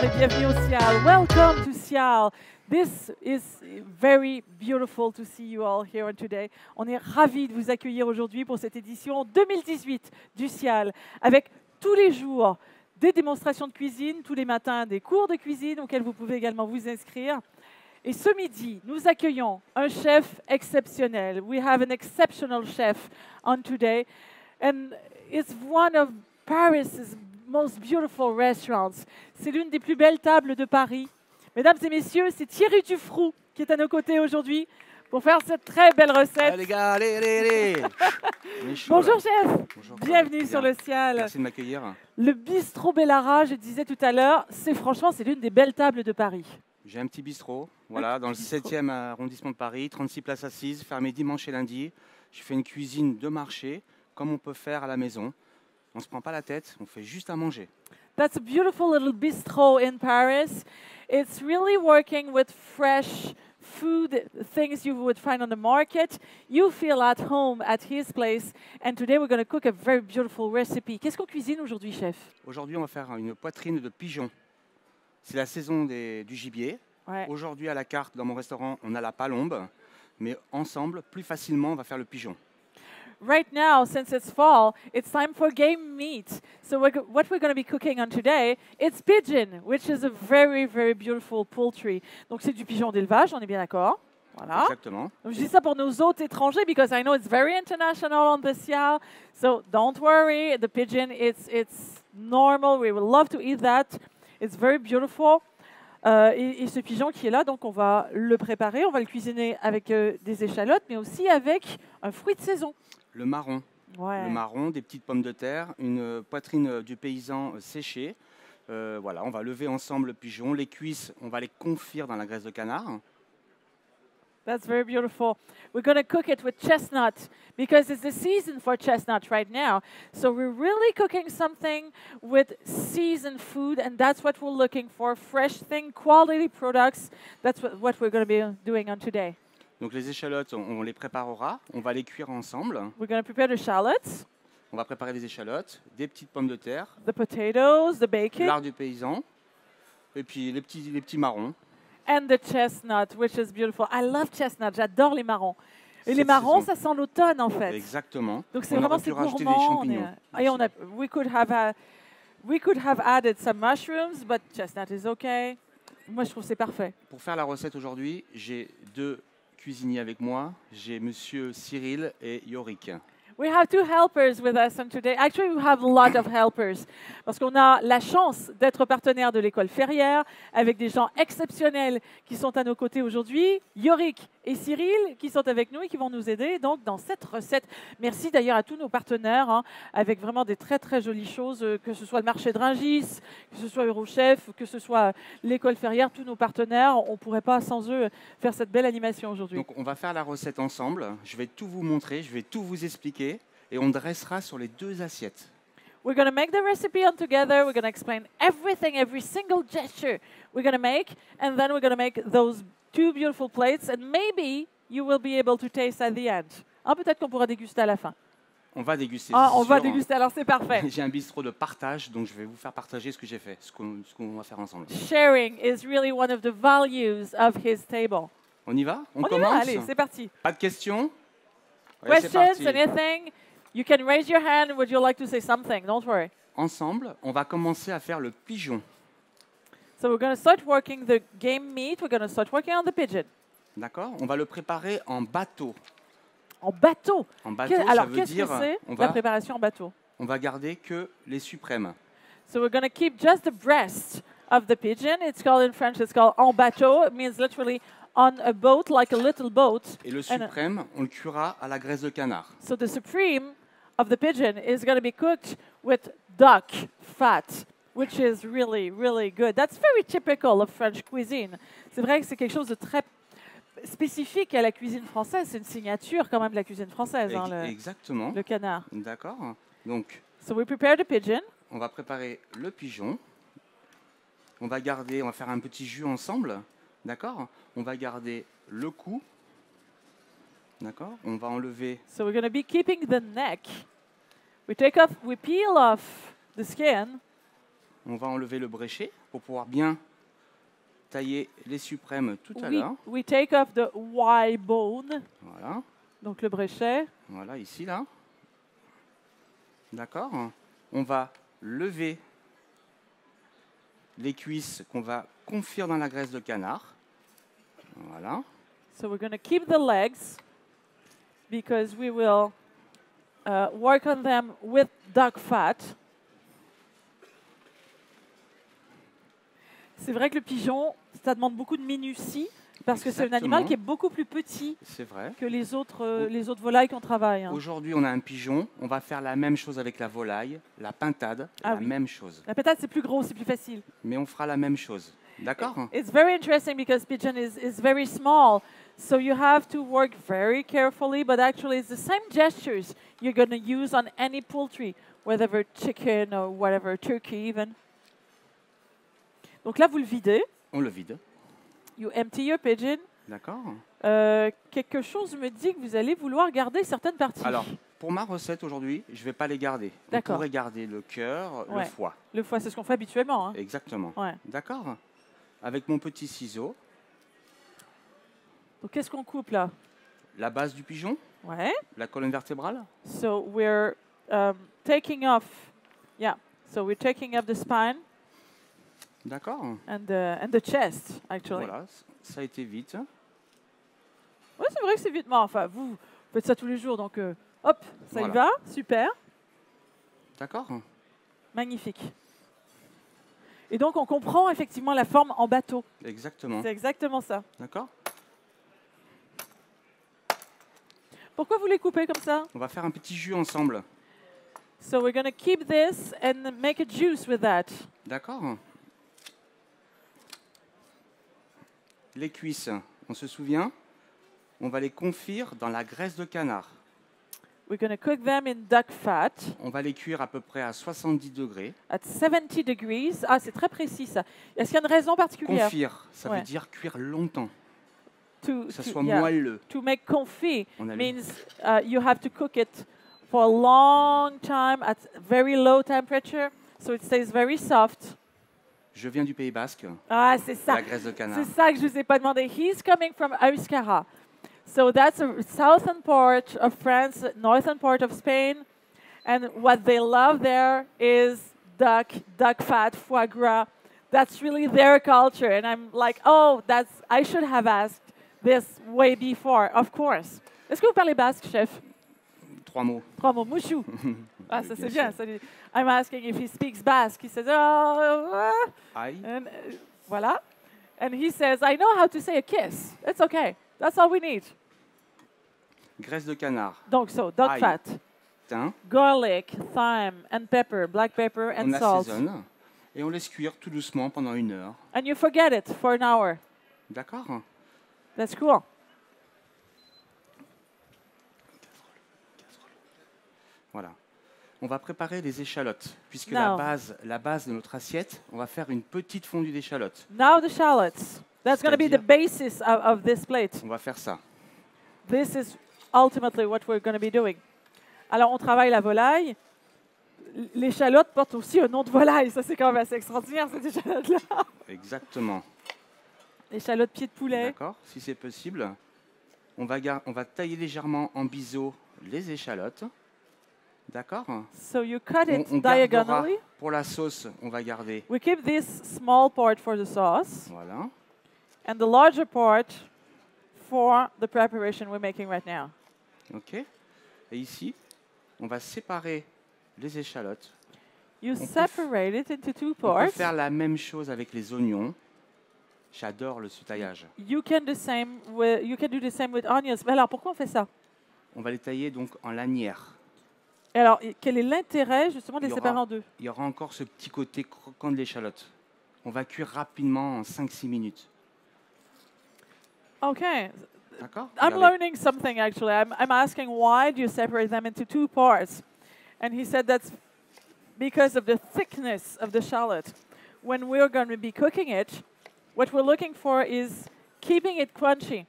et bienvenue au Cial. Welcome to Cial. This is very beautiful to see you all here today. On est ravis de vous accueillir aujourd'hui pour cette édition 2018 du Cial, avec tous les jours des démonstrations de cuisine, tous les matins des cours de cuisine auxquels vous pouvez également vous inscrire. Et ce midi, nous accueillons un chef exceptionnel. We have an exceptional chef on today, and it's one of Paris's most beautiful restaurants. C'est l'une des plus belles tables de Paris. Mesdames et messieurs, c'est Thierry Tuffroux qui est à nos côtés aujourd'hui pour faire cette très belle recette. Allez les gars, allez. Bonjour chef. Bonjour. Bienvenue sur le Cial. Merci de m'accueillir. Le bistrot Bellara, je disais tout à l'heure, c'est l'une des belles tables de Paris. J'ai un petit bistrot, voilà, dans le 7e arrondissement de Paris, 36 places assises, fermé dimanche et lundi. Je fais une cuisine de marché, comme on peut faire à la maison. On ne se prend pas la tête, on fait juste à manger. That's a beautiful little bistro in Paris. It's really working with fresh food, things you would find on the market. You feel at home at his place. And today we're going to cook a very beautiful recipe. Qu'est-ce qu'on cuisine aujourd'hui, chef? Aujourd'hui, on va faire une poitrine de pigeon. C'est la saison du gibier. Ouais. Aujourd'hui, à la carte, dans mon restaurant, on a la palombe. Mais ensemble, plus facilement, on va faire le pigeon. Right now, since it's fall, it's time for game meat. So what we're going to be cooking on today, it's pigeon, which is a very, very beautiful poultry. Donc c'est du pigeon d'élevage, on est bien d'accord? Voilà. Exactement. Donc, je dis ça pour nos hôtes étrangers because I know it's very international on the Cial. So don't worry, the pigeon, it's normal. We would love to eat that. It's very beautiful. Et ce pigeon qui est là, donc on va le préparer, on va le cuisiner avec des échalotes, mais aussi avec un fruit de saison. Le marron. Ouais. Le marron, des petites pommes de terre, une poitrine du paysan séchée. Voilà, on va lever ensemble le pigeon. Les cuisses, on va les confire dans la graisse de canard. That's very beautiful. We're going to cook it with chestnut because it's the season for chestnut right now. So we're really cooking something with seasoned food, and that's what we're looking for, fresh thing, quality products. That's what we're going to be doing on today. Donc les échalotes, on les préparera, on va les cuire ensemble. We're going to prepare the shallots, On va préparer les échalotes, des petites pommes de terre, the potatoes, the bacon, l'art du paysan, et puis les petits marrons. and the chestnut, which is beautiful. I love chestnut, j'adore les marrons. Et les Cette marrons, saison. ça sent l'automne en fait. Exactement. Donc c'est On vraiment aurait c'est pu rajouter des gourmand. champignons. We could have added some mushrooms, but chestnut is okay. Moi, je trouve que c'est parfait. Pour faire la recette aujourd'hui, j'ai deux cuisiniers avec moi. J'ai monsieur Cyril et Yorick. We have two helpers with us and today. Actually, we have a lot of helpers parce qu'on a la chance d'être partenaire de l'école Ferrière avec des gens exceptionnels qui sont à nos côtés aujourd'hui. Yorick et Cyril qui sont avec nous et qui vont nous aider donc dans cette recette. Merci d'ailleurs à tous nos partenaires avec vraiment des très très jolies choses, que ce soit le marché de Rungis, que ce soit Eurochef, que ce soit l'école Ferrière, tous nos partenaires. On ne pourrait pas sans eux faire cette belle animation aujourd'hui. Donc on va faire la recette ensemble. Je vais tout vous montrer, je vais tout vous expliquer et on dressera sur les deux assiettes. We're going to make the recipe on together. We're going to explain everything, every single gesture we're going to make, and then we're going to make those two beautiful plates, and maybe you will be able to taste at the end. Peut-être qu'on pourra déguster à la fin. On va déguster. On c'est va sûr. déguster, alors c'est parfait. J'ai un bistrot de partage, donc je vais vous faire partager ce que j'ai fait, ce qu'on va faire ensemble. Sharing is really one of the values of his table. On y va? On y commence? va, allez, c'est parti. Pas de questions? Ouais, c'est Questions, parti. anything? You can raise your hand. Would you like to say something? Don't worry. Ensemble, on va commencer à faire le pigeon. So we're going to start working the game meat. We're going to start working on the pigeon. D'accord? On va le préparer en bateau. En bateau. En bateau, ça Alors, veut qu'est-ce dire que c'est on la va, préparation en bateau? on va garder que les suprêmes. So we're going to keep just the breast of the pigeon. It's called in French, it's called en bateau. It means literally on a boat, like a little boat. Et le suprême, on le cuira à la graisse de canard. So the supreme of the pigeon is going to be cooked with duck fat, which is really, really good. That's very typical of French cuisine. C'est vrai que c'est quelque chose de très spécifique à la cuisine française. C'est une signature quand même de la cuisine française, Exactement. le canard. D'accord. Donc, So we prepare the pigeon. on va préparer le pigeon. On va faire un petit jus ensemble. D'accord? On va garder le cou. D'accord? On va enlever. So we're going to be keeping the neck. We peel off the skin. on va enlever le bréchet pour pouvoir bien tailler les suprêmes tout à l'heure. We take off the Y bone, Voilà, donc le bréchet. voilà, ici, là. D'accord. On va lever les cuisses qu'on va confire dans la graisse de canard. Voilà. So we're going to keep the legs because we will work on them with duck fat. C'est vrai que le pigeon, ça demande beaucoup de minutie parce que c'est un animal Exactement. qui est beaucoup plus petit C'est vrai. que les autres volailles qu'on travaille. Hein. Aujourd'hui, on a un pigeon. On va faire la même chose avec la volaille, la pintade, Ah la oui. même chose. La patate, c'est plus gros, c'est plus facile. Mais on fera la même chose. D'accord? It's very interesting because pigeon is very small, so you have to work very carefully, but actually it's the same gestures you're going to use on any poultry, whether chicken or whatever, turkey even. Donc là, vous le videz. On le vide. You empty your pigeon. D'accord? Quelque chose me dit que vous allez vouloir garder certaines parties. Alors, pour ma recette aujourd'hui, je ne vais pas les garder. Vous D'accord. pourrez garder le cœur, Ouais. le foie. Le foie, c'est ce qu'on fait habituellement. Hein. Exactement. Ouais. D'accord? Avec mon petit ciseau, Donc qu'est-ce qu'on coupe là? la base du pigeon, Ouais. la colonne vertébrale. So we're taking off. Yeah. So we're taking off the spine D'accord? and the chest, actually. Voilà, ça a été vite. Ouais, c'est vrai que c'est vite. Mais enfin, vous faites ça tous les jours, donc hop, ça y Voilà. va. Super. D'accord? Magnifique. Et donc, on comprend effectivement la forme en bateau. Exactement. C'est exactement ça. D'accord? Pourquoi vous les coupez comme ça? On va faire un petit jus ensemble. So we're going to keep this and make a juice with that. D'accord? Les cuisses, on se souvient, on va les confire dans la graisse de canard. We're going to cook them in duck fat On va les cuire à peu près à 70 degrés. at 70 degrees. Ah, c'est très précis ça. Est-ce qu'il y a une raison particulière? Confire, ça Ouais. veut dire cuire longtemps, To, que ça to- soit yeah, moelleux. to make confit On a means you have to cook it for a long time at very low temperature, so it stays very soft. Je viens du Pays Basque, Ah, c'est ça. la graisse de canard. C'est ça que je vous ai pas demandé. He's coming from Euskara. So that's a southern part of France, northern part of Spain. And what they love there is duck fat, foie gras. That's really their culture. And I'm like, oh, I should have asked this way before, of course. Est-ce que vous parlez basque, chef? 3 mots. 3 mots, mouchou. Ah, Oui, ça bien c'est bien. sûr. Ça, I'm asking if he speaks Basque. He says, oh, Aïe. and voilà. And he says, I know how to say a kiss. It's okay. That's all we need. Graisse de canard, Donc, so, duck Aïe. fat, thym, garlic, thyme, and pepper, black pepper, and on salt. assaisonne et on laisse cuire tout doucement pendant 1 heure. And you forget it for an hour. D'accord? That's cool. Voilà. On va préparer les échalotes, puisque Now. la base de notre assiette, on va faire une petite fondue d'échalotes. Now the shallots. That's going to be the basis of this plate. On va faire ça. This is ultimately what we're going to be doing. Alors, on travaille la volaille. L'échalote porte aussi un nom de volaille. Ça, c'est quand même assez extraordinaire, cette échalote-là. Exactement. L'échalote pied de poulet. D'accord? Si c'est possible, on va tailler légèrement en biseau les échalotes. D'accord? So you cut it On gardera, diagonally. pour la sauce, on va garder. We keep this small part for the sauce Voilà. and the larger part for the preparation we're making right now. OK? Et ici, on va séparer les échalotes. You peut separate it into two On peut parts. faire la même chose avec les oignons. J'adore le taillage. You can do the same with onions. Mais alors, pourquoi on fait ça? On va les tailler donc en lanières. Et alors, quel est l'intérêt justement de Il les y séparer aura- en deux? Il y aura encore ce petit côté croquant de l'échalote. On va cuire rapidement en 5-6 minutes. Okay. D'accord? I'm Regardez. learning something actually. I'm asking why do you separate them into two parts? And he said that's because of the thickness of the shallot. When we're going to be cooking it, what we're looking for is keeping it crunchy.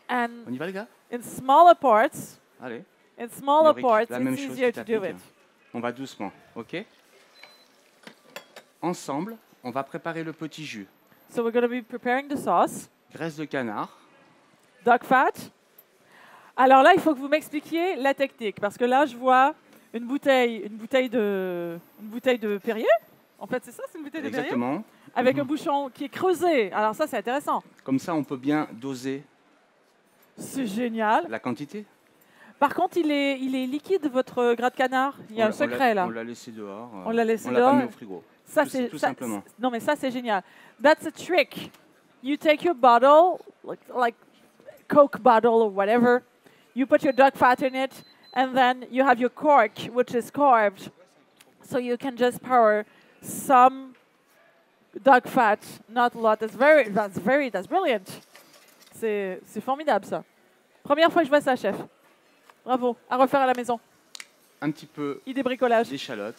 And On y va les gars? in smaller parts, Allez. parts, la même it's chose easier qui to do t'applique. it. On va doucement, ok? Ensemble, on va préparer le petit jus. So we're going to be preparing the sauce. Graisse de canard. Duck fat. Alors là, il faut que vous m'expliquiez la technique, parce que là, je vois une bouteille de Perrier. En fait, c'est ça, c'est une bouteille de Perrier Exactement. avec un bouchon qui est creusé. Alors ça, c'est intéressant. Comme ça, on peut bien doser C'est génial. la quantité. Par contre, il est liquide, votre gras de canard. Il y a un secret là. On l'a laissé dehors. On l'a laissé On l'a dehors. pas mis au frigo. Ça, Tout simplement. Non, mais ça, c'est génial. That's a trick. You take your bottle, like Coke bottle or whatever. You put your duck fat in it, and then you have your cork, which is carved. So you can just pour some duck fat, not a lot. That's brilliant. C'est formidable, ça. Première fois que je vois ça, chef. Bravo. À refaire à la maison. Un petit peu Idée bricolage. d'échalote,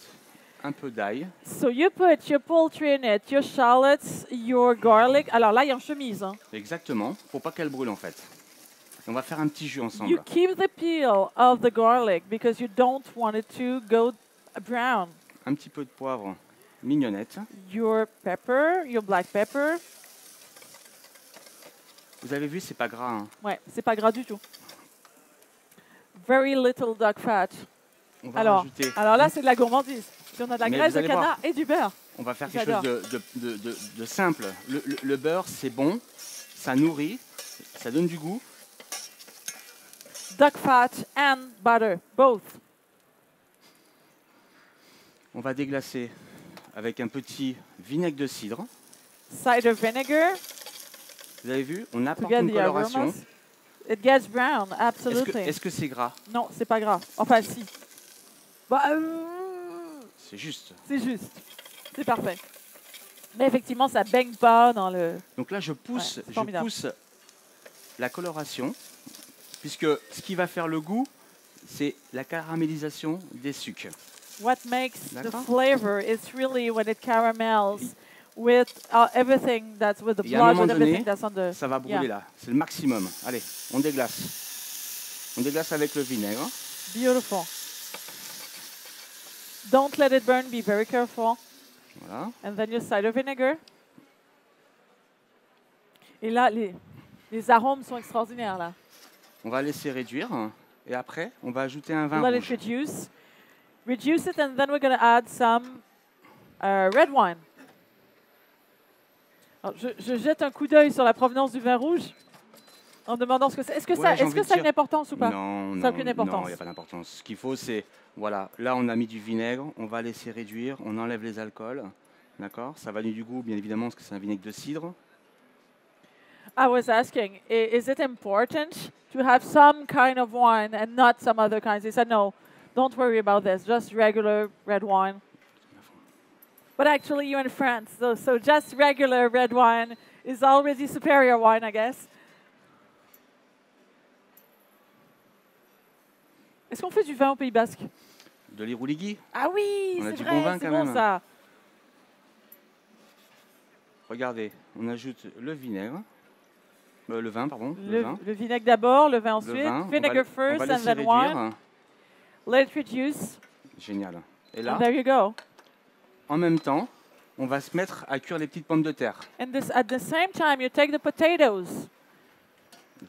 un peu d'ail. So you put your poultry in it, your shallots, your garlic. Alors là, il y a une chemise. Hein. Exactement. Faut pas qu'elle brûle en fait. On va faire un petit jus ensemble. You keep the peel of the garlic because you don't want it to go brown. Un petit peu de poivre mignonnette. Your pepper, your black pepper. Vous avez vu, c'est pas gras. Hein. Ouais, c'est pas gras du tout. Very little duck fat. On va Alors rajouter. alors là, c'est de la gourmandise. Si on a de la Mais graisse vous de allez canard voir. et du beurre. On va faire quelque J'adore. chose de simple. Le beurre, c'est bon, ça nourrit, ça donne du goût. Duck fat and butter, both. On va déglacer avec un petit vinaigre de cidre. Cider vinegar Vous avez vu, on to apporte get une the coloration. aromas. It gets brown, Est-ce absolutely. que c'est gras? Non, c'est pas grave. Enfin, si. Bah, C'est juste. c'est juste. C'est parfait. Mais effectivement, ça baigne pas dans le... Donc là, je pousse, Ouais, c'est formidable. la coloration, puisque ce qui va faire le goût, c'est la caramélisation des sucres. What makes the D'accord. flavor is really when it caramels with everything that's with the Et à un blood, moment with everything donné, that's on the... Ça va brûler Yeah. là, c'est le maximum. Allez, on déglace. On déglace avec le vinaigre. Beautiful. Don't let it burn, be very careful. Voilà. And then your cider vinegar. Et là, les arômes sont extraordinaires, là. On va laisser réduire. Et après, on va ajouter un vin Let it rouge. reduce. Reduce it, and then we're going to add some red wine. Alors, je jette un coup d'œil sur la provenance du vin rouge en demandant ce que c'est. Est-ce que Ouais, j'ai ça, envie de a une dire- importance ou pas? Non, Ça a non, aucune importance. non, il n'y a pas d'importance. Ce qu'il faut, c'est, voilà, là on a mis du vinaigre, on va laisser réduire, on enlève les alcools, d'accord? Ça va donner du goût, bien évidemment, parce que c'est un vinaigre de cidre. I was asking, is it important to have some kind of wine and not some other kinds? He said, no, don't worry about this, just regular red wine. But actually, you're in France, so just regular red wine is already superior wine, I guess. Est-ce qu'on fait du vin au Pays Basque? De l'irouligui. Ah oui, On a c'est du vrai, bon vin c'est quand bon même. ça. Regardez, on ajoute le vinaigre, le vin, pardon, le vin. Le vinaigre d'abord, le vin Le ensuite. vin, Vinegar on first va and laisser then réduire. wine. Let it reduce. Génial. Et And là, there you go. en même temps, on va se mettre à cuire les petites pommes de terre. And this, at the same time, you take the potatoes.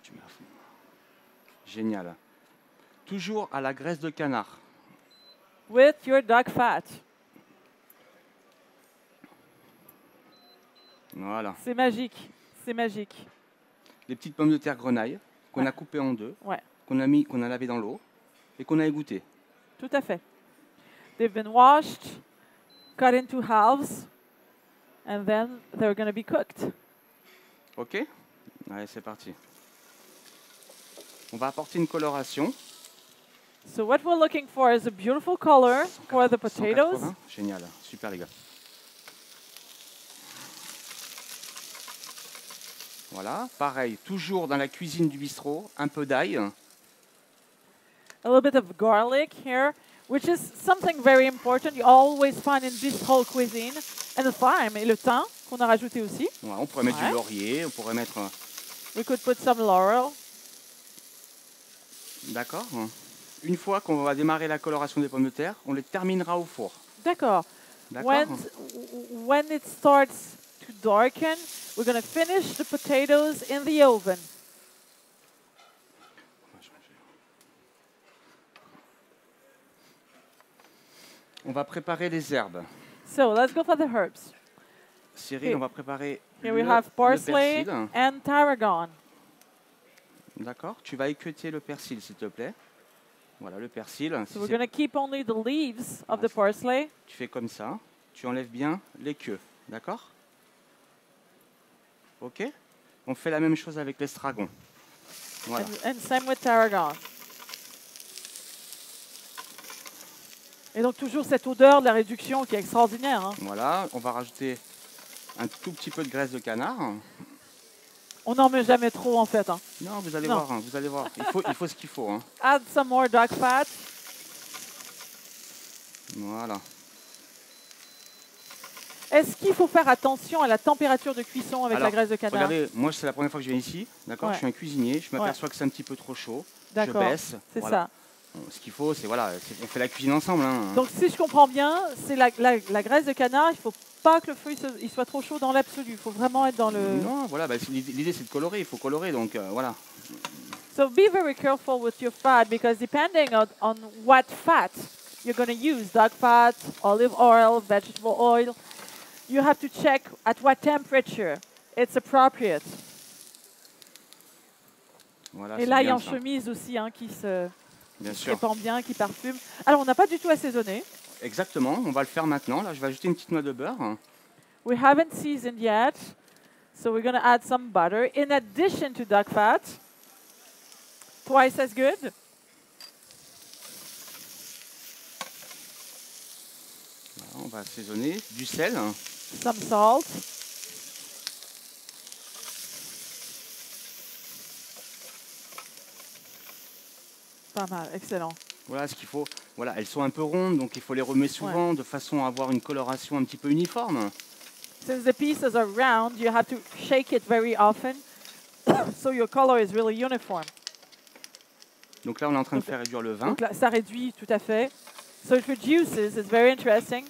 Tu mets à fond. Génial. Toujours à la graisse de canard. With your duck fat. Voilà. C'est magique. C'est magique. Les petites pommes de terre grenaille qu'on Ouais. a coupées en deux, Ouais, qu'on a lavé dans l'eau et qu'on a égouttées. tout à fait. They've been washed, cut into halves, and then they're going to be cooked. Ok? Allez, c'est parti. On va apporter une coloration. So what we're looking for is a beautiful color for the potatoes. 180. Génial. Super, les gars. Voilà. Pareil, toujours dans la cuisine du bistrot, un peu d'ail. A little bit of garlic here, which is something very important you always find in bistro cuisine. And the thyme, et le thym qu'on a rajouté aussi. Voilà, on pourrait mettre Ouais. du laurier, on pourrait mettre... We could put some laurel. D'accord. Une fois qu'on va démarrer la coloration des pommes de terre, on les terminera au four. D'accord. D'accord? when it starts to darken, we're going to finish the potatoes in the oven. On va préparer les herbes. So let's go for the herbs. Cyril, Okay. on va préparer Here le we have parsley persil. and tarragon. D'accord? Tu vas équeuter le persil, s'il te plaît. Voilà, le persil. Si So we're c'est- going to keep only the leaves of the parsley. tu fais comme ça. Tu enlèves bien les queues. D'accord? Ok? On fait la même chose avec l'estragon. Voilà. And same with tarragon. Et donc toujours cette odeur de la réduction qui est extraordinaire. Hein. Voilà, on va rajouter un tout petit peu de graisse de canard. On n'en met jamais trop en fait. Hein. Non, vous allez Non. voir, hein, vous allez voir. Il faut ce qu'il faut. Hein. Add some more duck fat. Voilà. Est-ce qu'il faut faire attention à la température de cuisson avec la Alors, graisse de canard? Regardez, moi c'est la première fois que je viens ici, d'accord? Ouais. Je suis un cuisinier, je m'aperçois que c'est un petit peu trop chaud. Je D'accord, baisse. c'est voilà. ça. Bon, ce qu'il faut, c'est voilà, on fait la cuisine ensemble. Hein. Donc si je comprends bien, c'est la graisse de canard, il ne faut pas que le feu il soit trop chaud dans l'absolu. Il faut vraiment être dans le... Non, voilà, bah, l'idée c'est de colorer, il faut colorer, donc voilà. So be very careful with your fat because depending on what fat you're going to use, duck fat, olive oil, vegetable oil, you have to check at what temperature it's appropriate. Voilà, Et c'est là, il y a bien en ça. chemise aussi hein, qui se Bien qui sûr. répand bien, qui parfume. Alors, on n'a pas du tout assaisonné. Exactement, on va le faire maintenant. Là, je vais ajouter une petite noix de beurre. We haven't seasoned yet, so we're going to add some butter in addition to duck fat. Twice as good. Voilà, on va assaisonner du sel. Some salt. Pas mal, excellent. Voilà ce qu'il faut. Voilà, elles sont un peu rondes, donc il faut les remuer souvent de façon à avoir une coloration un petit peu uniforme. Since the pieces are round, you have to shake it very often, so your color is really uniform. Donc là, on est en train de faire réduire le vin. Donc là, ça réduit tout à fait. So it reduces, it's very interesting.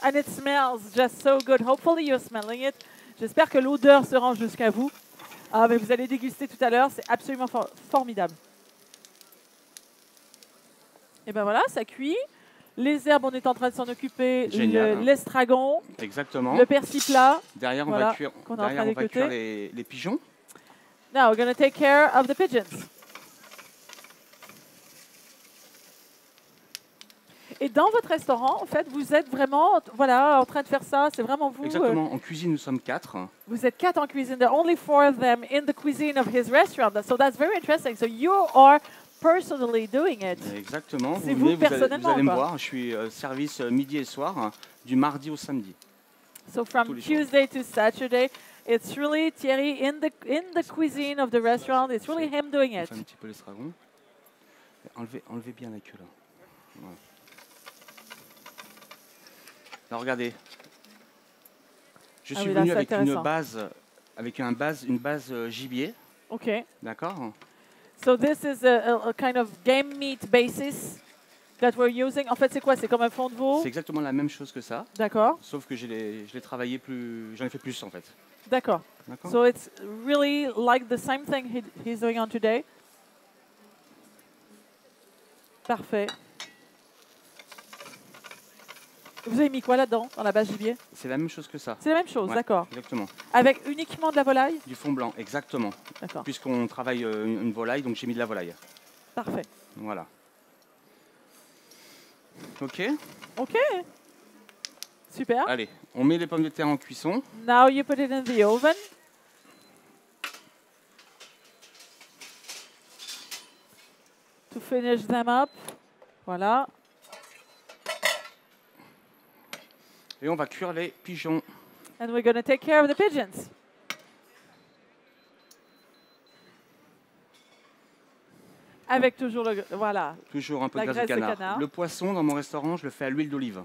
And it smells just so good. Hopefully you're smelling it. J'espère que l'odeur se rend jusqu'à vous. Ah, mais vous allez déguster tout à l'heure, c'est absolument formidable. Et ben voilà, ça cuit. Les herbes, on est en train de s'en occuper. Génial. L'estragon, Exactement. le persil plat. Derrière, on Voilà, va cuire, qu'on est en train derrière, on va d'écouter. cuire les pigeons. Now we're going to take care of the pigeons. Et dans votre restaurant, en fait, vous êtes vraiment, voilà, en train de faire ça. C'est vraiment vous. Exactement. En cuisine, nous sommes 4. Vous êtes 4 en cuisine. There are only 4 of them in the cuisine of his restaurant. So that's very interesting. So you are personally doing it. Exactement. C'est venez, vous vous allez personnellement, me quoi. voir. Je suis service midi et soir, du mardi au samedi. So Tous from les jours. Tuesday to Saturday, it's really Thierry in the cuisine of the restaurant. It's really him doing On it. fait un petit peu l'estragon. Enlevez bien la queue là. Voilà. Alors regardez. Je Ah suis oui, là, venu c'est avec intéressant. une base gibier, Okay. d'accord? So this is a kind of game meat basis that we're using. En fait, c'est quoi? C'est comme un fond de veau. C'est exactement la même chose que ça, D'accord. sauf que je l'ai travaillé plus, j'en ai fait plus en fait. D'accord. D'accord? So it's really like the same thing he's doing on today. Parfait. Vous avez mis quoi là-dedans, dans la base gibier? C'est la même chose que ça. C'est la même chose, Ouais, d'accord. Exactement. Avec uniquement de la volaille? Du fond blanc, exactement. D'accord. Puisqu'on travaille une volaille, donc j'ai mis de la volaille. Parfait. Voilà. Ok. OK. Super. Allez, on met les pommes de terre en cuisson. Now you put it in the oven. To finish them up. Voilà. Et on va cuire les pigeons. And we're going to take care of the pigeons. Avec toujours le... Voilà. Toujours un peu La de graisse de graisse de canard. canard. Le poisson, dans mon restaurant, je le fais à l'huile d'olive.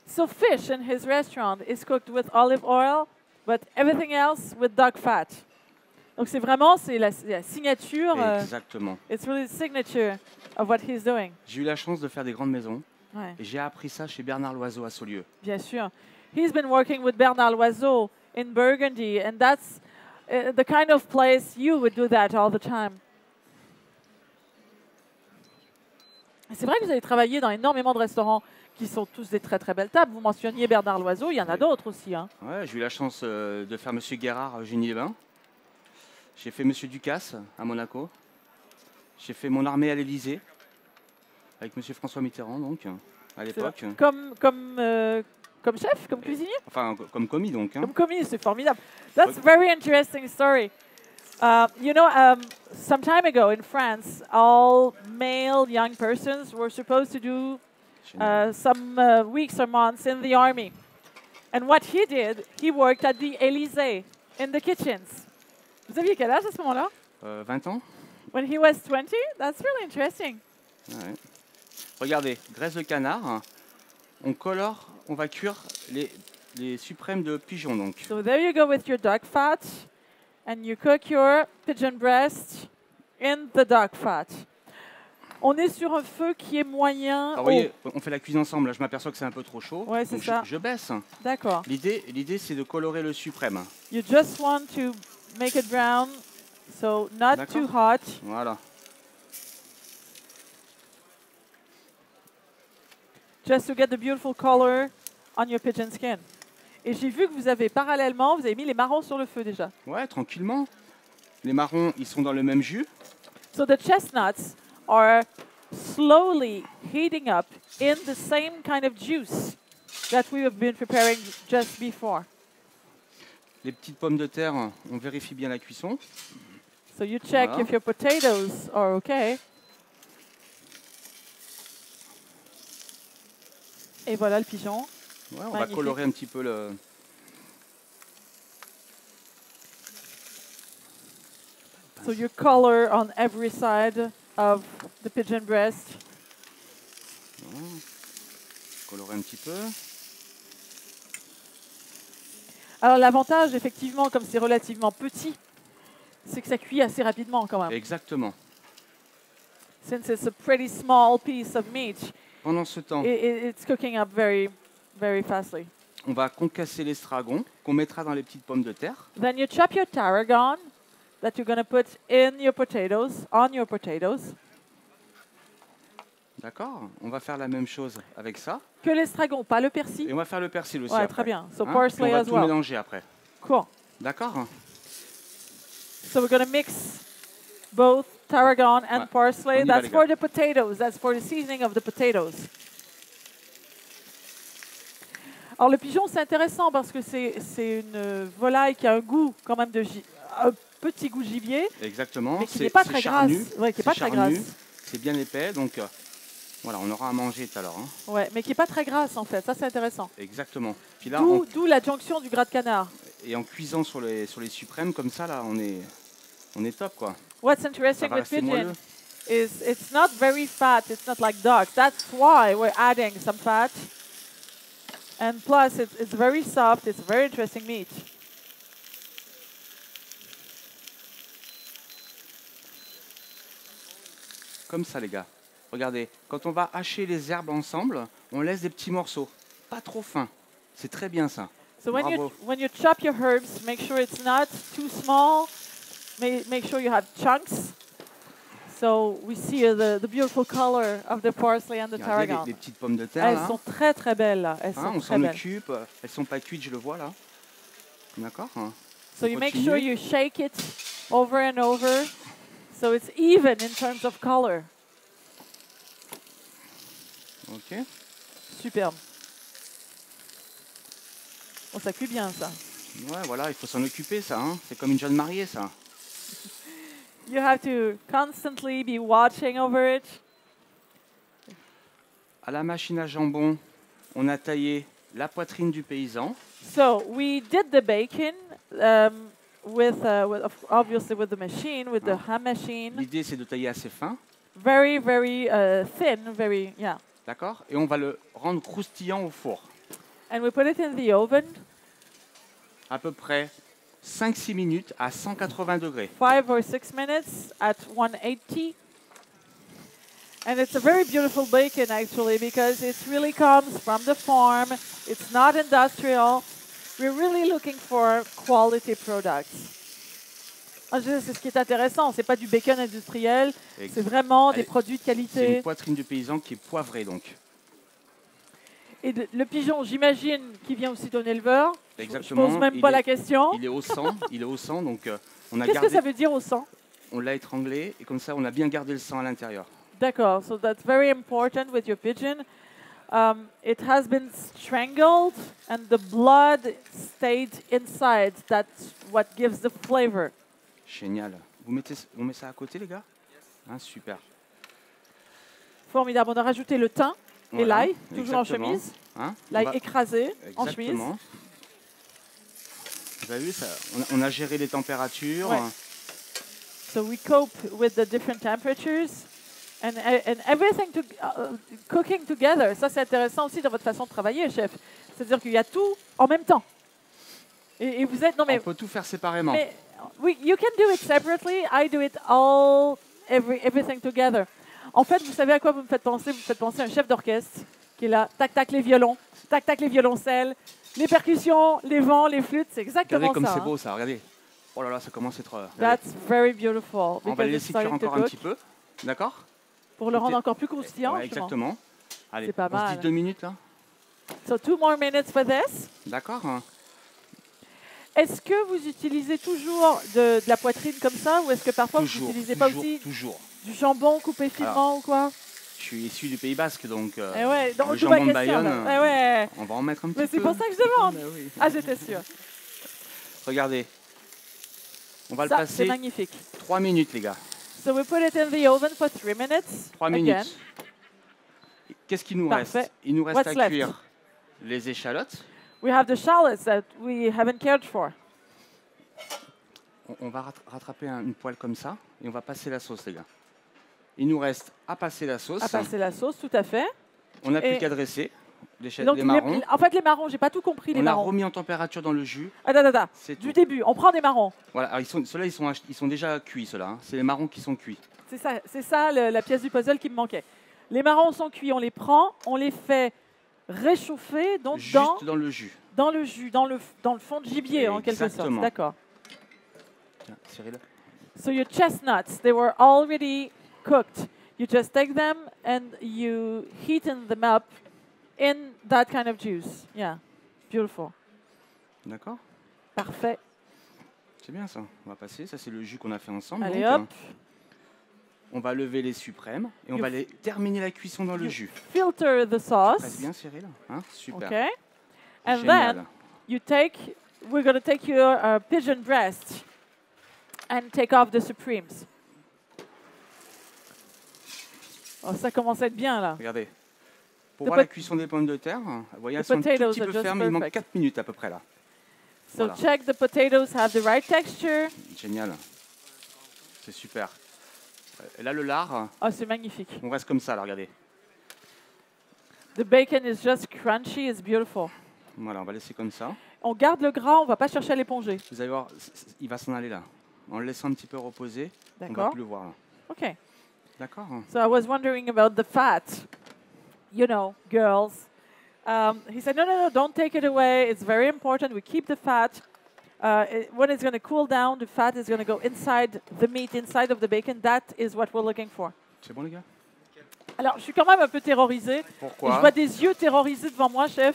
So fish in his restaurant is cooked with olive oil, but everything else with duck fat. Donc c'est vraiment la signature. Exactement. It's really the signature of what he's doing. J'ai eu la chance de faire des grandes maisons. Ouais, Et j'ai appris ça chez Bernard Loiseau à Saulieu. bien sûr. He's been working with Bernard Loiseau in Burgundy, and that's the kind of place you would do that all the time. Et c'est vrai que vous avez travaillé dans énormément de restaurants qui sont tous des très très belles tables. Vous mentionniez Bernard Loiseau, il y en a Oui. d'autres aussi. Hein. Ouais, j'ai eu la chance de faire Monsieur Guérard à Eugénie-les-Bains. J'ai fait Monsieur Ducasse à Monaco. J'ai fait mon armée à l'Élysée avec Monsieur François Mitterrand, donc, à l'époque. Comme chef, comme cuisinier, Enfin, comme commis, donc. Hein. comme commis, c'est formidable. That's a very interesting story. Some time ago in France, all male young persons were supposed to do Génial. some weeks or months in the army. And what he did, he worked at the Elysee in the kitchens. Vous aviez quel âge à ce moment-là? 20 ans. When he was 20? That's really interesting. Ouais. Regardez, graisse de canard. On colore, on va cuire les suprêmes de pigeon, donc. So there you go with your duck fat, and you cook your pigeon breast in the duck fat. On est sur un feu qui est moyen. Alors, vous voyez, on fait la cuisine ensemble. Là, je m'aperçois que c'est un peu trop chaud. Ouais, c'est donc ça. je baisse. D'accord. L'idée, c'est de colorer le suprême. You just want to make it brown, so not too hot. Voilà. Just to get the beautiful color on your pigeon skin. Et j'ai vu que vous avez parallèlement, vous avez mis les marrons sur le feu déjà. Ouais, tranquillement. Les marrons, ils sont dans le même jus. So the chestnuts are slowly heating up in the same kind of juice that we have been preparing just before. Les petites pommes de terre, on vérifie bien la cuisson. So you check Voilà. if your potatoes are okay. Et voilà le pigeon. Ouais, on va Magnifique. colorer un petit peu le... So you color on every side of the pigeon breast. Colorer un petit peu. Alors l'avantage, effectivement, comme c'est relativement petit, c'est que ça cuit assez rapidement quand même. Exactement. Since it's a pretty small piece of meat, Pendant ce temps, it's cooking up very, very fastly. on va concasser l'estragon qu'on mettra dans les petites pommes de terre. Then you chop your tarragon that you're going to put in your potatoes, on your potatoes. D'accord. On va faire la même chose avec ça. Que l'estragon, pas le persil. Et on va faire le persil aussi Ouais, après. très bien. So Hein. Puis parsley on va as tout well. mélanger après. Cool. D'accord. So we're going to mix both tarragon and Ouais. parsley. On y va, That's les for gars. the potatoes. That's for the seasoning of the potatoes. Alors le pigeon, c'est intéressant parce que c'est une volaille qui a un goût quand même un petit goût gibier, Exactement. mais qui n'est pas très charnu. grasse. Ouais, qui n'est C'est pas très charnu. grasse. C'est bien épais, donc voilà, on aura à manger tout à l'heure. Hein. Ouais, mais qui n'est pas très grasse en fait. Ça, c'est intéressant. Exactement. Puis là, D'où l'adjonction du gras de canard. et en cuisant sur les suprêmes comme ça, là, on est top, quoi. What's Ça interesting va with rester pigeon moelleux. is it's not very fat. It's not like duck. That's why we're adding some fat. And plus, it's very soft. It's a very interesting meat. Comme ça, les gars. Regardez, quand on va hacher les herbes ensemble, on laisse des petits morceaux. Pas trop fins. C'est très bien ça. So Bravo. when you chop your herbs, make sure it's not too small. Make sure you have chunks. So we see the beautiful color of the parsley and the Regardez tarragon. les petites pommes de terre, Elles là. sont très très belles là. Elles Hein, sont on très s'en belles. occupe. Elles sont pas cuites, je le vois, là. D'accord. So On you make continue. sure you shake it over and over, so it's even in terms of color. Ok. Superbe. Bon, ça cuit bien ça. Ouais, voilà, il faut s'en occuper, ça. Hein. C'est comme une jeune mariée, ça. You have to constantly be watching over it. À la machine à jambon, on a taillé la poitrine du paysan. So we did the bacon obviously with the machine, with the ham machine. L'idée, c'est de tailler assez fin. Very, very thin, very, yeah. D'accord. Et on va le rendre croustillant au four. And we put it in the oven, À peu près 5-6 minutes à 180 degrés. 5 or 6 minutes at 180. And it's a very beautiful bacon actually because it really comes from the farm. It's not industrial. We're really looking for quality products. C'est ce qui est intéressant, c'est pas du bacon industriel, c'est vraiment des produits de C'est qualité. une poitrine de paysan qui est poivrée donc. Et le pigeon, j'imagine, qui vient aussi d'un éleveur. Exactement. Je pose même pas la question. Il est au sang, donc on a Qu'est-ce gardé. que ça veut dire au sang? On l'a étranglé et comme ça on a bien gardé le sang à l'intérieur. D'accord, so that's very important with your pigeon. It has been strangled and the blood stayed inside. That's what gives the flavor. Génial. On met ça à côté les gars? Hein, super. Formidable. On a rajouté le thym et Voilà, l'ail, toujours en exactement. chemise. Hein, L'ail on va- écrasé en chemise. Exactement. Vous avez vu ça? On a géré les températures. Ouais. So we cope with the different temperatures and everything cooking together. Ça, c'est intéressant aussi dans votre façon de travailler, chef. C'est-à-dire qu'il y a tout en même temps. Et vous êtes... Non, mais, On peut tout faire séparément. mais you can do it separately. I do it all, everything together. En fait, vous savez à quoi vous me faites penser? Vous me faites penser à un chef d'orchestre qui est là, tac-tac les violons, tac-tac les violoncelles, les percussions, les vents, les flûtes. C'est exactement Regardez comme ça. c'est hein. beau ça, regardez. Oh là là, ça commence à être... regardez. That's very beautiful. On va because les it's laisser cuire starting to encore un cook. petit peu. D'accord? Pour le rendre encore plus croustillant. Ouais, justement. exactement. Allez, C'est pas on se mal. dit 2 minutes là. So 2 more minutes for this. D'accord hein. Est-ce que vous utilisez toujours de la poitrine comme ça ou est-ce que parfois vous n'utilisez pas aussi Toujours. du jambon coupé finement ou quoi? Je suis issu du Pays Basque, donc Eh ouais, donc le d'où ma jambon de question, Bayonne, là. Eh ouais. on va en mettre un petit Mais peu. c'est pour ça que je demande. Ah, oui. Ah, j'étais sûre. Regardez. On va Ça, le c'est passer magnifique. 3 minutes, les gars. So we put it in the oven for 3 minutes. 3 again. minutes. Qu'est-ce qu'il nous Parfait. reste? Il nous reste What's à left? cuire les échalotes. We have the shallots that we haven't cared for. On va rattraper une poêle comme ça et on va passer la sauce, les gars. Il nous reste à passer la sauce. À passer la sauce, tout à fait. On n'a plus Et- qu'à dresser Donc, les marrons. en fait, les marrons, j'ai pas tout compris, les On a marrons. remis en température dans le jus. Attends. C'est Du tout. début, on prend des marrons. Voilà, alors ceux-là, ils sont déjà cuits, ceux-là. Hein. C'est les marrons qui sont cuits. C'est ça la pièce du puzzle qui me manquait. Les marrons sont cuits, on les prend, on les fait réchauffer donc Juste dans dans le jus. le jus, dans le fond de gibier en quelque sorte. Exactement. D'accord. Tiens, Cyril. So your chestnuts, they were already cooked. You just take them and you heaten them up in that kind of juice. Yeah, beautiful. D'accord? Parfait. C'est bien ça. On va passer. Ça, c'est le jus qu'on a fait ensemble. Allez donc. hop, On va lever les suprêmes et on You- va les terminer la cuisson dans le You- jus. filter the Passe sauce. bien, Cyril? Hein? Super. Okay. And Génial. then we're going to take your pigeon breast and take off the supremes. Oh, ça commence à être bien là. Regardez. Pour The voir la pot- cuisson des pommes de terre, vous voyez, elles The sont un tout potatoes petit are peu just fermes. Il manque perfect. 4 minutes à peu près là. So Voilà. check the potatoes have the right texture. Génial. C'est super. Et là, le lard, Oh, c'est magnifique. on reste comme ça, là, regardez. The bacon is just crunchy, it's beautiful. Voilà, on va laisser comme ça. On garde le gras, on va pas chercher à l'éponger. Vous allez voir, il va s'en aller là. En le laissant un petit peu reposer, on va D'accord. plus le voir là. Okay. D'accord? So I was wondering about the fat. You know, girls. He said, no, don't take it away. It's very important. We keep the fat. When it's going to cool down, the fat is going to go inside the meat, inside of the bacon. That is what we're looking for. C'est bon, les gars? Alors, je suis quand même un peu terrorisée. Et je Pourquoi? vois des yeux terrorisés devant moi, chef,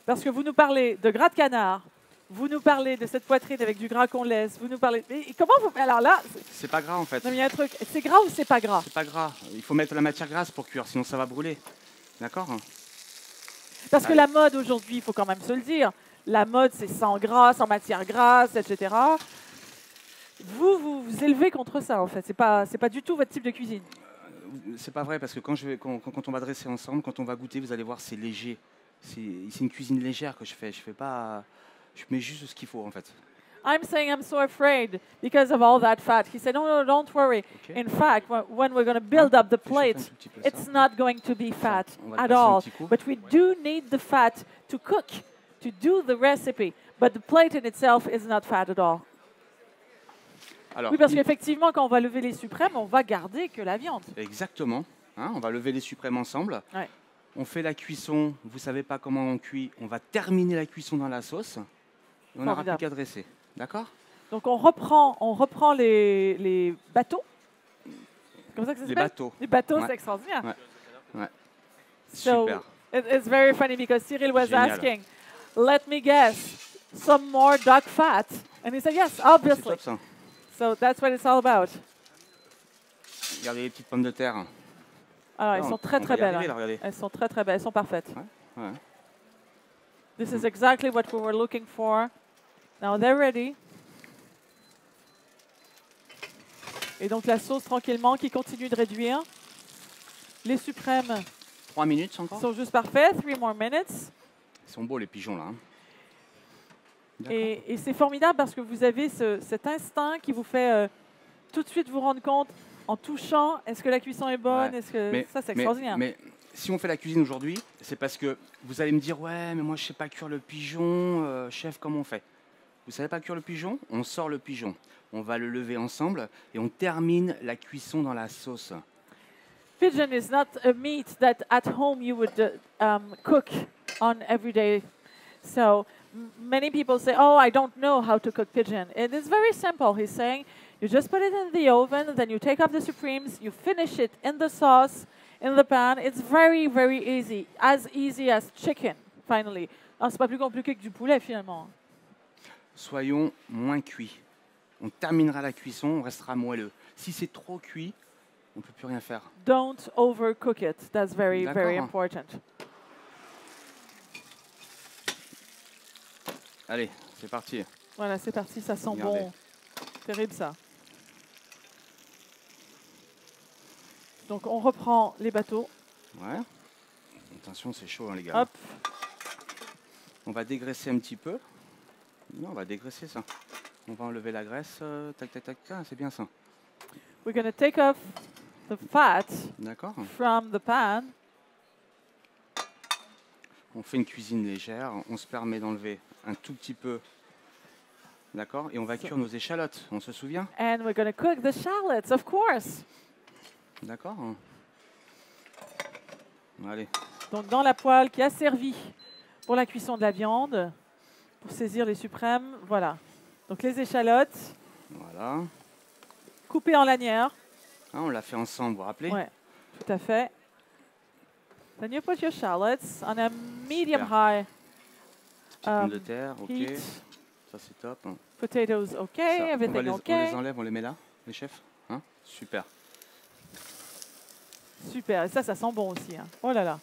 parce que vous nous parlez de gras de canard, vous nous parlez de cette poitrine avec du gras qu'on laisse, vous nous parlez... Et comment vous... Alors là, C'est pas gras en fait. non, mais il y a un truc. C'est gras ou c'est pas gras? C'est pas gras. Il faut mettre la matière grasse pour cuire, sinon ça va brûler. D'accord? Parce que Allez. la mode aujourd'hui, il faut quand même se le dire, la mode c'est sans gras, sans matière grasse, etc. Vous élevez contre ça en fait, c'est pas du tout votre type de cuisine. C'est pas vrai parce que quand on va dresser ensemble, quand on va goûter, vous allez voir, c'est léger. C'est une cuisine légère que je fais. Je fais pas. Je mets juste ce qu'il faut en fait. I'm saying I'm so afraid because of all that fat. He said, no, don't worry. Ok. In fact, when we're going to build up the Je chauffe un plate, tout petit peu ça. it's not going to be fat on va le at passer un all. petit coup. But we do need the fat to cook, to do the recipe. But the plate in itself is not fat at all. Alors, Oui, parce qu'effectivement, quand on va lever les suprêmes, on va garder que la viande. exactement. hein, on va lever les suprêmes ensemble. Ouais. On fait la cuisson, vous ne savez pas comment on cuit, on va terminer la cuisson dans la sauce. Et on n'aura plus Formidable. qu'à dresser. D'accord? Donc on reprend les bateaux. Comme ça que ça Les s'appelle? bateaux. Les bateaux, Ouais. c'est extraordinaire. Ouais. So Super. it's very funny because Cyril was Génial. asking, let me guess, some more duck fat. And he said, yes, C'est obviously. top ça. So that's what it's all about. Regardez les petites pommes de terre. Alors, elles Là, sont on très va très y belles. arriver, hein. là, regardez. Elles sont très très belles, elles sont parfaites. Ouais. This is exactly what we were looking for. Now they're ready. Et donc la sauce tranquillement qui continue de réduire. Les suprêmes 3 minutes encore. sont juste parfaits. 3 more minutes. Ils sont beaux les pigeons là. Hein. D'accord. Et c'est formidable parce que vous avez cet instinct qui vous fait tout de suite vous rendre compte en touchant, est-ce que la cuisson est bonne, Ouais. est-ce que Mais- ça c'est extraordinaire. Mais si on fait la cuisine aujourd'hui, c'est parce que vous allez me dire ouais, mais moi je sais pas cuire le pigeon, chef, comment on fait? Vous savez pas cuire le pigeon? On sort le pigeon, on va le lever ensemble et on termine la cuisson dans la sauce. Pigeon is not a meat that at home you would cook on every day. So many people say, oh, I don't know how to cook pigeon. It is very simple. He's saying you just put it in the oven, then you take off the supremes, you finish it in the sauce, in the pan. It's very, very easy. As easy as chicken, finally. C'est pas plus compliqué que du poulet, finalement. Soyons moins cuits. On terminera la cuisson, on restera moelleux. Si c'est trop cuit, on peut plus rien faire. Don't overcook it. That's very, very D'accord. important. Allez, c'est parti. Voilà, c'est parti, ça sent Regardez. bon. Terrible, ça. Donc, on reprend les bateaux. Ouais. Attention, c'est chaud hein, les gars. Hop. On va dégraisser un petit peu. Non, on va dégraisser ça. On va enlever la graisse. Tac, tac, tac. Ah, c'est bien ça. We're going to take off the fat D'accord. from the pan. On fait une cuisine légère. On se permet d'enlever un tout petit peu. D'accord. Et on va cuire nos échalotes. On se souvient? And we're going to cook the shallots, of course. D'accord. Allez. Donc, dans la poêle qui a servi pour la cuisson de la viande, pour saisir les suprêmes. Voilà. Donc, les échalotes Voilà. coupées en lanières. Ah, on l'a fait ensemble, vous vous rappelez? Ouais, tout à fait. Then you put your shallots on a medium Super. high Petites pommes de terre. Ok. heat. Ça, c'est top. Potatoes, OK. Ça, on Everything les OK. enlève, on les met là, les chefs. Hein? Super. Super. Et ça sent bon aussi. Hein. Oh là là.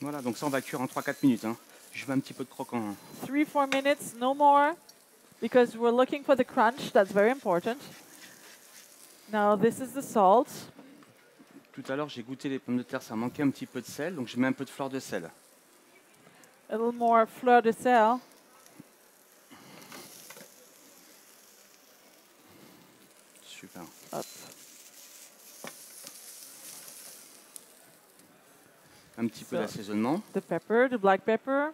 Voilà, donc ça, on va cuire en 3-4 minutes. Hein. Je veux un petit peu de croquant. Hein. 3-4 minutes, no more. Because we're looking for the crunch. That's very important. Now, this is the salt. Tout à l'heure, j'ai goûté les pommes de terre, ça manquait un petit peu de sel, donc je mets un peu de fleur de sel. A little more fleur de sel. Super. Hop. Un petit peu Ça. d'assaisonnement. The pepper, the black pepper.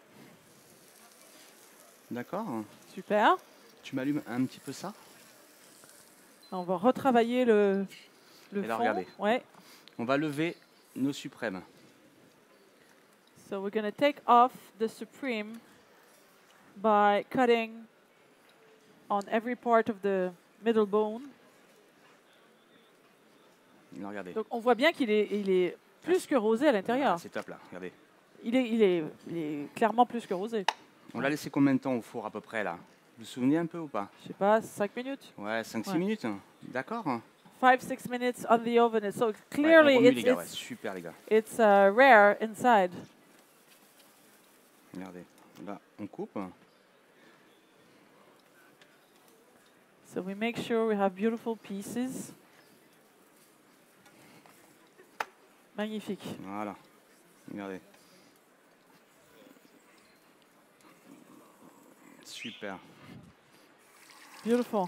D'accord. Super. Tu m'allumes un petit peu ça? On va retravailler le Et là, fond. regardez. Ouais. On va lever nos suprêmes. So we're going to take off the supreme by cutting on every part of the middle bone. Là, regardez. Donc on voit bien qu'il est, il est plus que rosé à l'intérieur. Ah, c'est top là, regardez. Il est clairement plus que rosé. On l'a laissé combien de temps au four à peu près là? Vous vous souvenez un peu ou pas? Je sais pas, 5 minutes. Ouais, 5-6 Ouais. minutes. D'accord. 5-6 minutes on the oven. So Ouais, clearly on remue, les gars, ouais. it's Super les gars. rare inside. Regardez. Là, on coupe. So we make sure we have beautiful pieces. Magnifique. Voilà. Regardez. Super. Beautiful.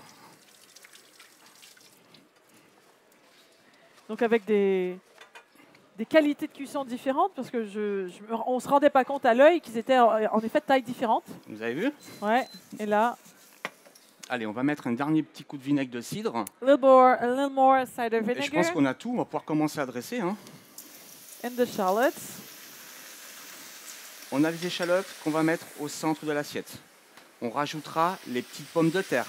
Donc avec des qualités de cuisson différentes, parce que on ne se rendait pas compte à l'œil qu'ils étaient en effet de taille différente. Vous avez vu? Ouais. Et là, Allez, on va mettre un dernier petit coup de vinaigre de cidre. a little more cider Et je pense vinegar. qu'on a tout. On va pouvoir commencer à dresser. Hein. in the shallots. On a les échalotes qu'on va mettre au centre de l'assiette. On rajoutera les petites pommes de terre.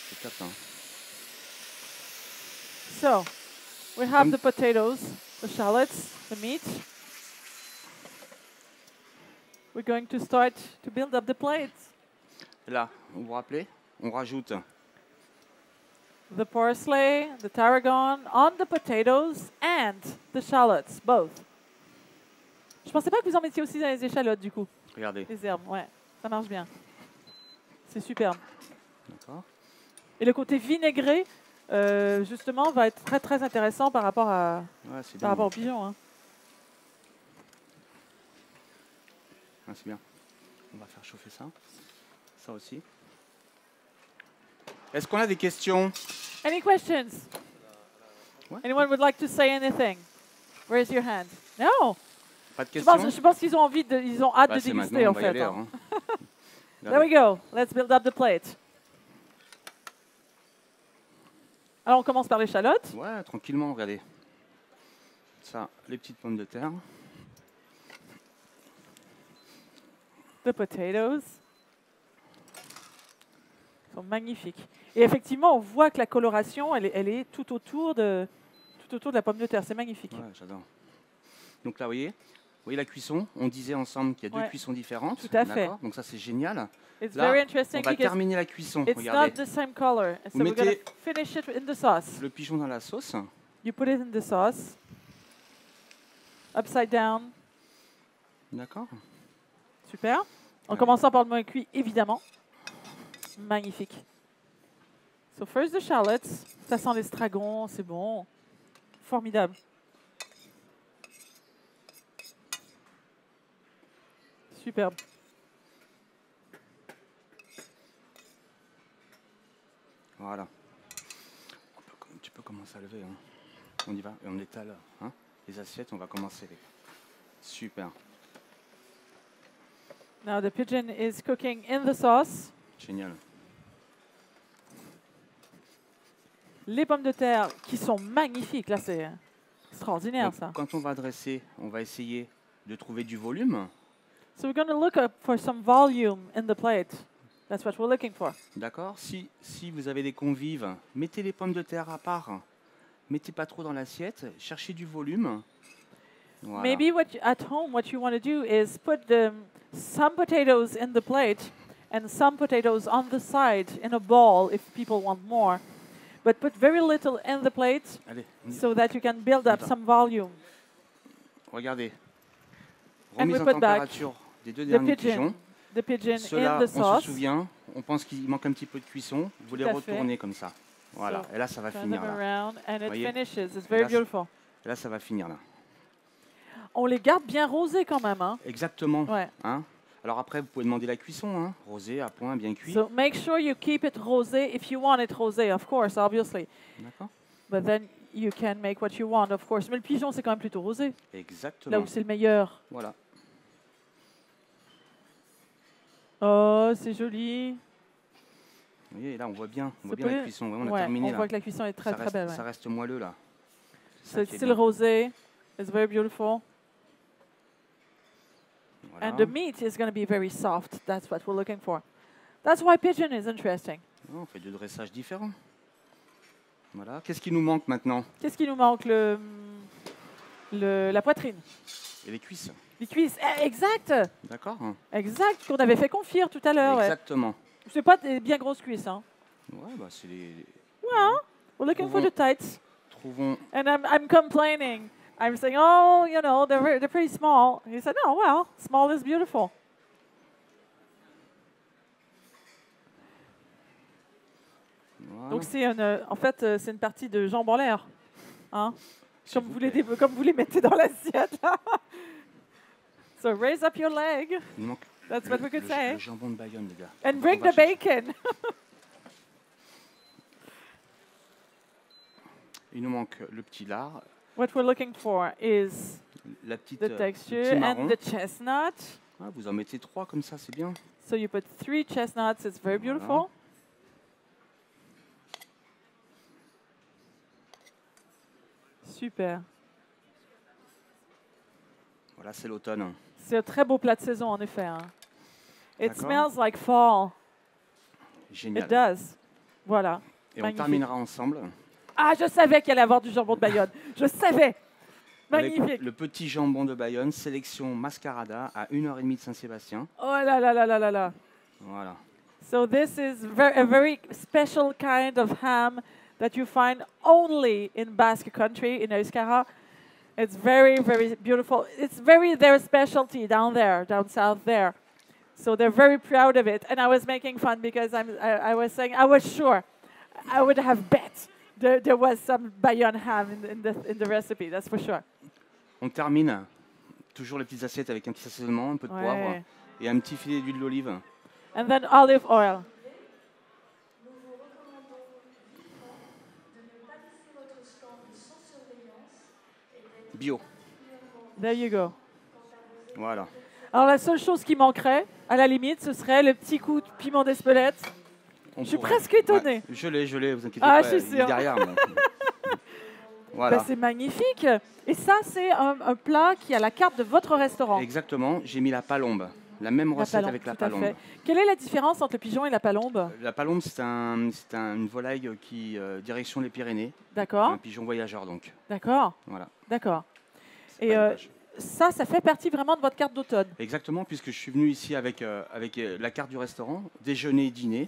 C'est top, hein. So, we have the potatoes, the shallots, the meat. We're going to start to build up the plates. Là, vous vous rappelez, on rajoute The parsley, the tarragon on the potatoes and the shallots, both. Je pensais pas que vous en mettiez aussi dans les échalotes, du coup. regardez. Les herbes, ouais. Ça marche bien. C'est superbe. D'accord. Et le côté vinaigré, justement, va être très, très intéressant par rapport, Ouais, c'est par bien. rapport aux pigeons. Hein. Ouais, c'est bien. On va faire chauffer ça. Ça aussi. Est-ce qu'on a des questions? Any questions? Ouais. Anyone would like to say anything? Raise your hand. No. Pas de Je questions? pense qu'ils ont envie de, ils ont hâte Bah, de c'est déguster maintenant, en on va y fait. aller, Hein. hein. There we go. Let's build up the plate. Alors on commence par l'échalote. Ouais, tranquillement, regardez. Ça, les petites pommes de terre. The potatoes. Ils sont magnifiques. Et effectivement, on voit que la coloration, elle est tout autour de la pomme de terre. C'est magnifique. Ouais, j'adore. Donc là, vous voyez la cuisson. On disait ensemble qu'il y a deux Ouais. cuissons différentes. Tout à fait. D'accord. Donc ça, c'est génial. It's Là, very on interesting va because terminer la cuisson. it's Regardez. not the same color. And so Vous we're going mettez- to finish it in the sauce. Le pigeon dans la sauce. You put it in the sauce. Upside down. D'accord. Super. En Ouais. commençant par le moins cuit, évidemment. Magnifique. So first the shallots. Ça sent l'estragon, c'est bon. Formidable. Superbe. Voilà. Tu peux commencer à lever. Hein. On y va et on étale hein, les assiettes. On va commencer. Super. Now the pigeon is cooking in the sauce. Génial. Les pommes de terre qui sont magnifiques. Là, c'est extraordinaire, Donc, ça. quand on va dresser, on va essayer de trouver du volume. So we're going to look up for some volume in the plate. That's what we're looking for. D'accord. Si vous avez des convives, mettez les pommes de terre à part. Mettez pas trop dans l'assiette. Cherchez du volume. Voilà. Maybe at home, what you want to do is put some potatoes in the plate and some potatoes on the side in a bowl if people want more. But put very little in the plate Allez, on y va. so that you can build up Attends. some volume. Regardez. And Remise we en put back température des deux The derniers pigeon, pigeons. the pigeon Ceux-là, in the on se sauce. souvient, on pense qu'il manque un petit peu de cuisson. Vous les Tout à fait. retournez comme ça. Voilà. So, Et là, ça va Turn finir. them Là. around and it Voyez. finishes. It's very là, c'est- beautiful. Et là, ça va finir là. On les garde bien rosés quand même. Hein? Exactement. Ouais. Hein. Alors après, vous pouvez demander la cuisson. Hein. Rosé, à point, bien cuit. So make sure you keep it rosé if you want it rosé, of course, obviously. D'accord. But then you can make what you want, of course. Mais le pigeon, c'est quand même plutôt rosé. Là Exactement. où c'est le meilleur. Voilà. Oh, c'est joli. Vous voyez, là, on voit bien Ça la peut- cuisson. Ouais, on a Ouais, terminé on là. voit que la cuisson est très ça, très reste, belle. Ouais. ça reste moelleux là. C'est ça So qui est it's still bien. rosé. It's very beautiful. Voilà. And the meat is going to be very soft. That's what we're looking for. That's why pigeon is interesting. On fait deux dressages différents. Voilà. Qu'est-ce qui nous manque maintenant? Qu'est-ce qui nous manque? La poitrine. Et les cuisses. Les cuisses. Exact. D'accord. Exact. Qu'on avait fait confire tout à l'heure. Ouais. Exactement. C'est pas des bien grosses cuisses. Hein. Ouais, bah c'est les. We're looking for the tights. Trouvons. And I'm complaining. I'm saying, oh, you know, they're pretty small. He said, no, well, small is beautiful. Voilà. Donc c'est en fait, c'est une partie de jambes en l'air. Hein? S'il Comme vous vous, les, plaît. comme vous les mettez dans l'assiette. là. So raise up your leg. Il nous manque That's what we could say. le jambon de Bayonne, les gars. And bring On va the chercher. bacon. Il nous manque le petit lard, What we're looking for is la petite, the le texture petit and marron. the chestnut. Ah, vous en mettez 3 comme ça, c'est bien. So you put 3 chestnuts. It's very Voilà. beautiful. Super. Voilà, c'est l'automne. C'est un très beau plat de saison, en effet. Hein. It D'accord. smells like fall. Génial. It does. Voilà. Et on Magnifique. terminera ensemble Ah, je savais qu'il allait avoir du jambon de Bayonne. Je savais. avec Magnifique. le petit jambon de Bayonne, sélection Mascarada à 1h30 de Saint-Sébastien. Oh là là là là là là. Voilà. So this is a very special kind of ham that you find only in Basque Country, in Euskara. It's very, very beautiful. It's very their specialty down there, down south there. So they're very proud of it. And I was making fun because I was saying I was sure I would have bet there was some Bayonne ham in the recipe. That's for sure. On termine toujours les petites assiettes avec un petit assaisonnement, un peu de Ouais. poivre et un petit filet d'huile d'olive. And then olive oil. Nous vous recommandons vivement de ne pas laisser votre stand sans surveillance et d'être Bio. There you go. Voilà. Alors la seule chose qui manquerait, à la limite, ce serait le petit coup de piment d'Espelette. On Je suis pourrait. presque étonnée. Ouais, je l'ai, vous inquiétez Ah, pas. je suis il est sûre. derrière. moi. Voilà. Ben, c'est magnifique. Et ça, c'est un plat qui a la carte de votre restaurant. Exactement, j'ai mis la palombe. La même La recette palombe, avec la tout à palombe. fait. Quelle est la différence entre le pigeon et la palombe? La palombe, c'est une volaille qui direction les Pyrénées. D'accord, Un pigeon voyageur, donc. d'accord, Voilà. d'accord. C'est Et pas l'élevage. ça fait partie vraiment de votre carte d'automne. Exactement, puisque je suis venu ici avec la carte du restaurant, déjeuner et dîner.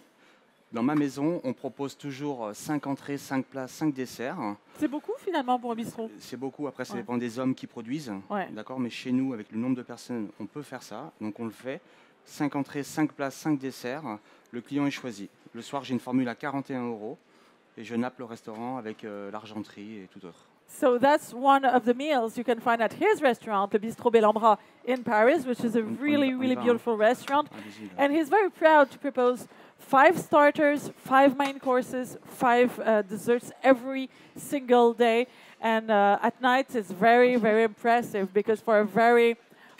Dans ma maison, on propose toujours 5 entrées, 5 plats, 5 desserts. C'est beaucoup finalement pour un bistrot. C'est beaucoup, après ça Ouais. dépend des hommes qui produisent. Ouais. D'accord, mais chez nous, avec le nombre de personnes, on peut faire ça. Donc on le fait. 5 entrées, 5 plats, 5 desserts. Le client est choisi. Le soir, j'ai une formule à 41 € et je nappe le restaurant avec l'argenterie et tout autre. So that's one of the meals you can find at his restaurant, the Bistro Bellambra in Paris, which is a On y really, va, on y really va, hein. beautiful restaurant. Allez-y, là. And he's very proud to propose 5 starters, 5 main courses, 5 desserts every single day. And at night, it's very, very impressive because for a very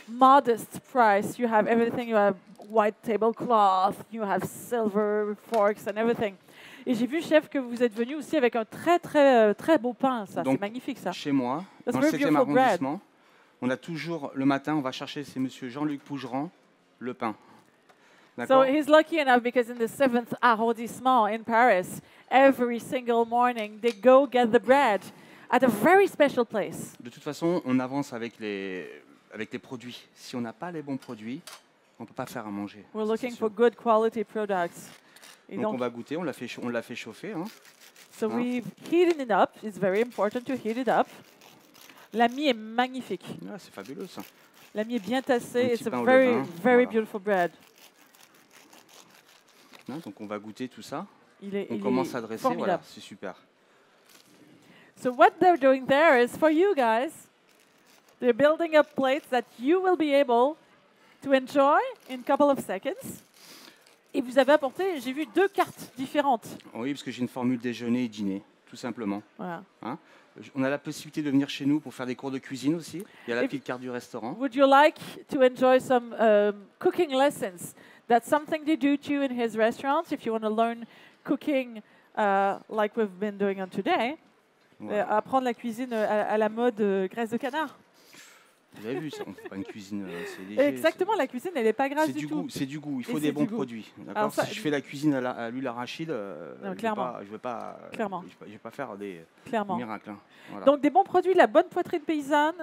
modest price, you have everything. You have white tablecloth, you have silver forks and everything. Et j'ai vu, chef, que vous êtes venu aussi avec un très, très, très beau pain. Ça, c'est Donc, magnifique, ça. Chez moi, That's dans le very 7e beautiful bread. arrondissement, on a toujours, le matin, on va chercher, c'est monsieur Jean-Luc Pougeran, le pain. So D'accord. he's lucky enough because in the 7th arrondissement in Paris, every single morning they go get the bread at a very special place. De toute façon, on avance avec les produits. Si on n'a pas les bons produits, on ne peut pas faire à manger. We're Ça, looking c'est for sûr. good quality products. Et Donc on donc, va goûter, on l'a fait chauffer. Hein. so we've heated it up. It's very important to heat it up. La mie est magnifique. Ah, c'est fabuleux ça. La mie est bien tassée. Un It's petit a pain au very, levain, very voilà. beautiful bread. Hein, donc on va goûter tout ça. Il est, On il commence est à dresser, formidable. voilà, c'est super. So what they're doing there is for you guys. They're building up plates that you will be able to enjoy in a couple of seconds. Et vous avez apporté, j'ai vu 2 cartes différentes. Oui, parce que j'ai une formule déjeuner et dîner, tout simplement. Voilà. On a la possibilité de venir chez nous pour faire des cours de cuisine aussi. Il y a la Et- petite carte du restaurant. Would you like to enjoy some cooking lessons? That's something they do too in his restaurants. If you want to learn cooking like we've been doing on today, Voilà. apprendre la cuisine à la mode graisse de canard. Vous avez vu, ça, on ne fait pas une cuisine, c'est léger. Exactement, la cuisine, elle n'est pas grasse C'est du du tout. goût, c'est du goût. Il Et faut c'est des bons du goût. produits. Alors D'accord. ça- Si je fais la cuisine à l'huile arachide, clairement. je vais pas, Clairement. je vais pas faire des Clairement. miracles. Hein. Voilà. Donc des bons produits, de la bonne poitrine paysanne,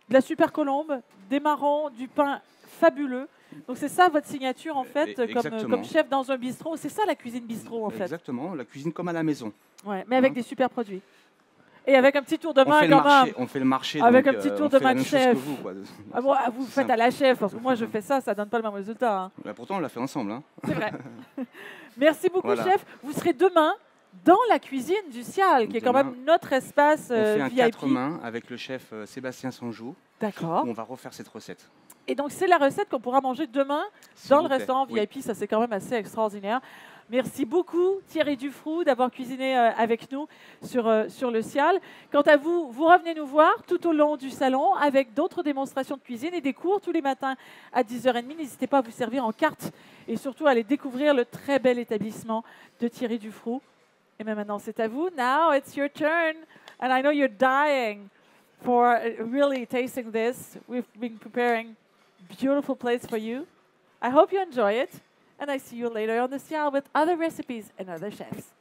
de la super colombe, des marrons, du pain fabuleux. Donc c'est ça votre signature en fait, Exactement. comme chef dans un bistrot. C'est ça la cuisine bistrot en fait. Exactement, la cuisine comme à la maison. Ouais, mais avec Hein. des super produits. Et avec un petit tour de On main fait, le quand marché, même. on fait le marché. Avec donc, un petit tour on de fait la main de même chose chef. que vous, quoi. Ah bon, vous faites Simple. à la chef, parce que moi je fais ça, ça donne pas le même résultat. Hein. Bah, pourtant, on l'a fait ensemble. Hein. C'est vrai. Merci beaucoup, Voilà. chef. Vous serez demain dans la cuisine du Cial, qui est quand Demain, même notre espace On fait un VIP. 4 mains avec le chef Sébastien Sanjou. D'accord. Où on va refaire cette recette. Et donc c'est la recette qu'on pourra manger demain S'il dans vous le plaît. restaurant Oui. VIP. Ça, c'est quand même assez extraordinaire. Merci beaucoup, Thierry Dufroux, d'avoir cuisiné avec nous sur le Cial. Quant à vous, vous revenez nous voir tout au long du salon avec d'autres démonstrations de cuisine et des cours tous les matins à 10h30. N'hésitez pas à vous servir en carte et surtout à aller découvrir le très bel établissement de Thierry Dufroux. Et bien maintenant, c'est à vous. Now, it's your turn. And I know you're dying for really tasting this. We've been preparing beautiful plates for you. I hope you enjoy it, and I see you later on the Cial with other recipes and other chefs.